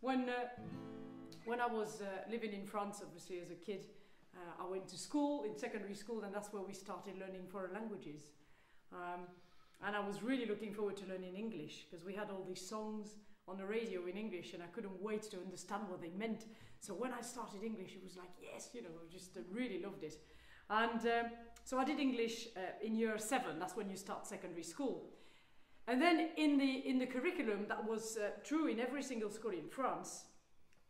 when I was living in France, obviously as a kid, I went to school, in secondary school, and that's where we started learning foreign languages. And I was really looking forward to learning English, because we had all these songs on the radio in English, and I couldn't wait to understand what they meant. So when I started English, it was like, yes, you know, I just really loved it. And so I did English in year 7, that's when you start secondary school. And then in the curriculum, that was true in every single school in France,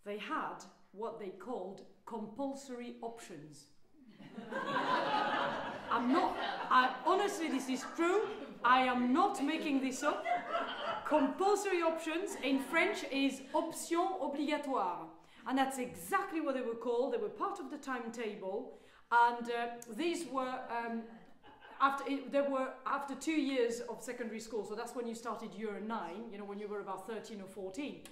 they had what they called compulsory options. Honestly, this is true. I am not making this up. Compulsory options in French is options obligatoires. And that's exactly what they were called. They were part of the timetable. And these were, after 2 years of secondary school. So that's when you started year 9, you know, when you were about 13 or 14.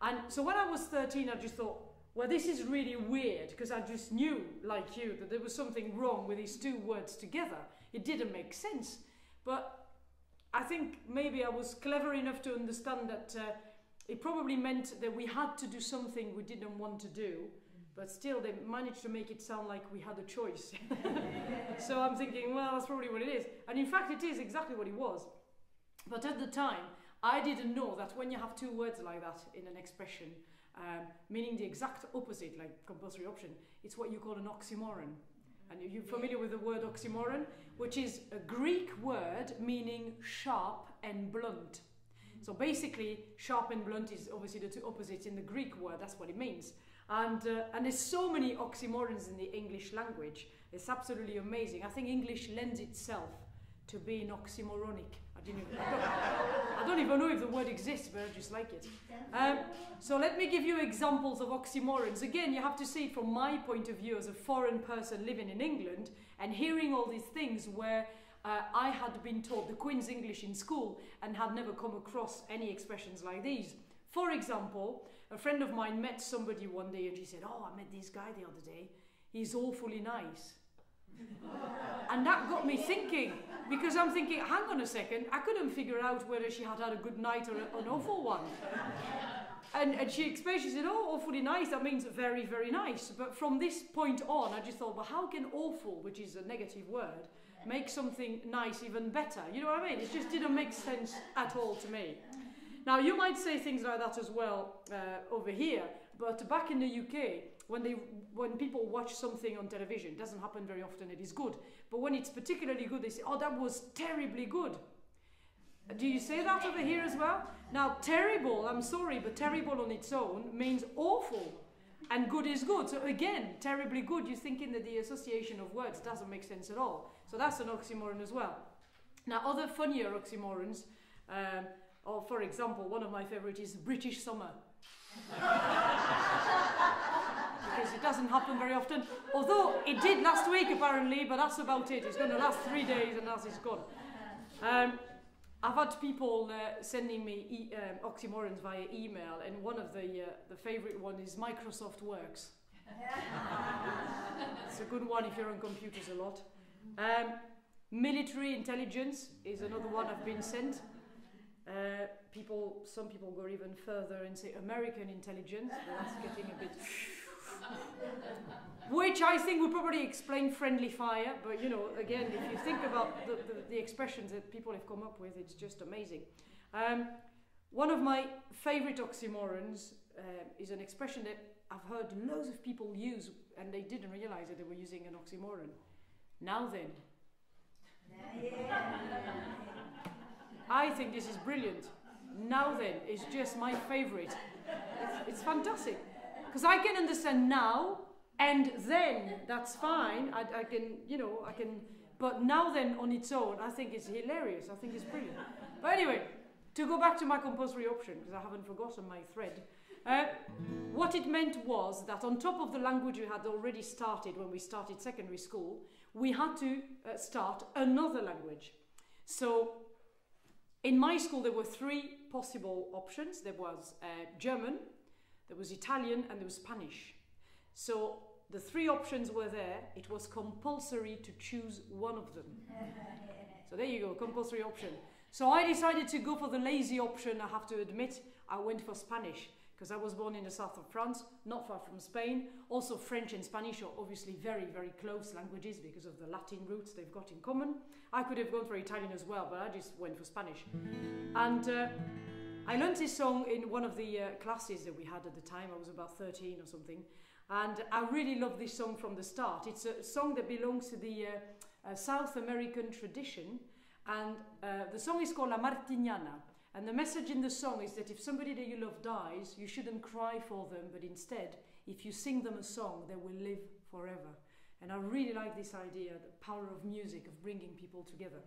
And so when I was 13, I just thought, well, this is really weird, because I just knew, like you, that there was something wrong with these two words together. It didn't make sense. But I think maybe I was clever enough to understand that it probably meant that we had to do something we didn't want to do, but still they managed to make it sound like we had a choice. So I'm thinking, well, that's probably what it is. And in fact, it is exactly what it was. But at the time, I didn't know that when you have two words like that in an expression, meaning the exact opposite, like compulsory option, it's what you call an oxymoron. And you're familiar with the word oxymoron, which is a Greek word meaning sharp and blunt. So basically, sharp and blunt is obviously the two opposites in the Greek word, that's what it means. And there's so many oxymorons in the English language, it's absolutely amazing. I think English lends itself to being oxymoronic. I don't even know if the word exists, but I just like it. So let me give you examples of oxymorons. Again, you have to see it from my point of view as a foreign person living in England and hearing all these things where I had been taught the Queen's English in school and had never come across any expressions like these. For example, a friend of mine met somebody one day and she said, oh, I met this guy the other day. He's awfully nice. And that got me thinking, because I'm thinking, hang on a second, I couldn't figure out whether she had had a good night or an awful one. And she explained, she said, oh, awfully nice, that means very, very nice. But from this point on, I just thought, well, how can awful, which is a negative word, make something nice even better? You know what I mean? It just didn't make sense at all to me. Now, you might say things like that as well over here, but back in the UK, when people watch something on television, it doesn't happen very often, it is good. But when it's particularly good, they say, oh, that was terribly good. Do you say that over here as well? Now, terrible, I'm sorry, but terrible on its own means awful. And good is good. So again, terribly good, you're thinking that the association of words doesn't make sense at all. So that's an oxymoron as well. Now, other funnier oxymorons, or for example, one of my favourites is British summer. Because it doesn't happen very often. Although it did last week apparently, but that's about it. It's going to last 3 days and that's it's gone. I've had people sending me oxymorons via email, and one of the favourite one is Microsoft Works. It's a good one if you're on computers a lot. Military intelligence is another one I've been sent. Some people go even further and say American intelligence, but that's getting a bit... Which I think would probably explain friendly fire, but you know, again, if you think about the expressions that people have come up with, it's just amazing. One of my favourite oxymorons is an expression that I've heard loads of people use, and they didn't realise that they were using an oxymoron. Now then. I think this is brilliant. Now then is just my favourite. It's fantastic. Because I can understand now and then, that's fine. I can, but now then on its own, I think it's hilarious. I think it's brilliant. But anyway, to go back to my compulsory option, because I haven't forgotten my thread. What it meant was that on top of the language we had already started when we started secondary school, we had to start another language. So in my school, there were 3 possible options. There was German, there was Italian, and there was Spanish. So the 3 options were there. It was compulsory to choose one of them. So there you go, compulsory option. So I decided to go for the lazy option, I have to admit. I went for Spanish, because I was born in the south of France, not far from Spain. Also French and Spanish are obviously very, very close languages because of the Latin roots they've got in common. I could have gone for Italian as well, but I just went for Spanish. And I learned this song in one of the classes that we had at the time. I was about 13 or something. And I really love this song from the start. It's a song that belongs to the South American tradition. And the song is called La Martinana. And the message in the song is that if somebody that you love dies, you shouldn't cry for them, but instead, if you sing them a song, they will live forever. And I really like this idea, the power of music, of bringing people together.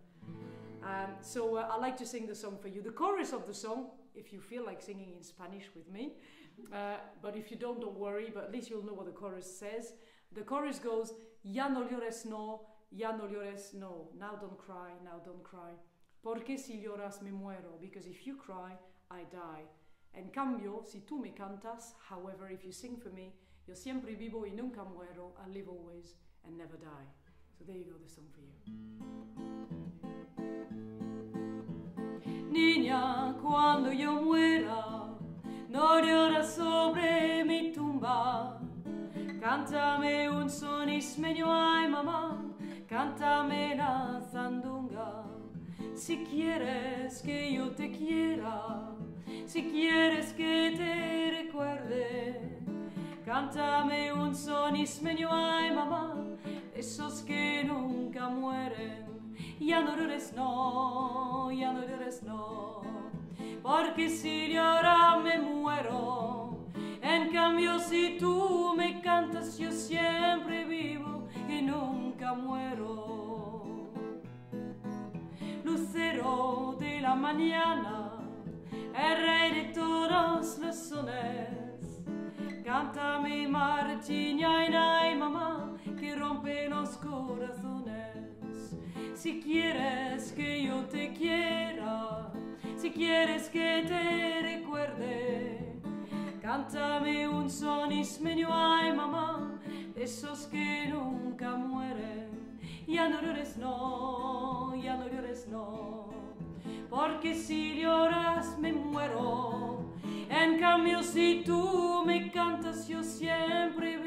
So I like to sing the song for you. The chorus of the song, if you feel like singing in Spanish with me, but if you don't worry, but at least you'll know what the chorus says. The chorus goes, Ya no llores no, ya no llores no. Now don't cry, now don't cry. Porque si lloras me muero, because if you cry, I die. En cambio, si tú me cantas, however, if you sing for me, yo siempre vivo y nunca muero, I live always and never die. So there you go, the song for you. Niña, cuando yo muera, no lloras sobre mi tumba. Cántame un son ismeño, ay mamá, cántame la zandunga. Si quieres que yo te quiera, si quieres que te recuerde, cántame un son ismeño, ay mamá, esos que nunca mueren. Ya no llores no, ya no llores no, porque si llora me muero. En cambio si tú me cantas yo siempre vivo y nunca muero. Lucero de la mañana, el rey de todos los sones, cántame Martinana, ay mamá, que rompe los corazones. Si quieres que yo te quiera, si quieres que te recuerde, cántame un son ismeño, ay mamá, esos que nunca mueren. Ya no llores no, ya no llores no, porque si lloras me muero. En cambio si tú me cantas yo siempre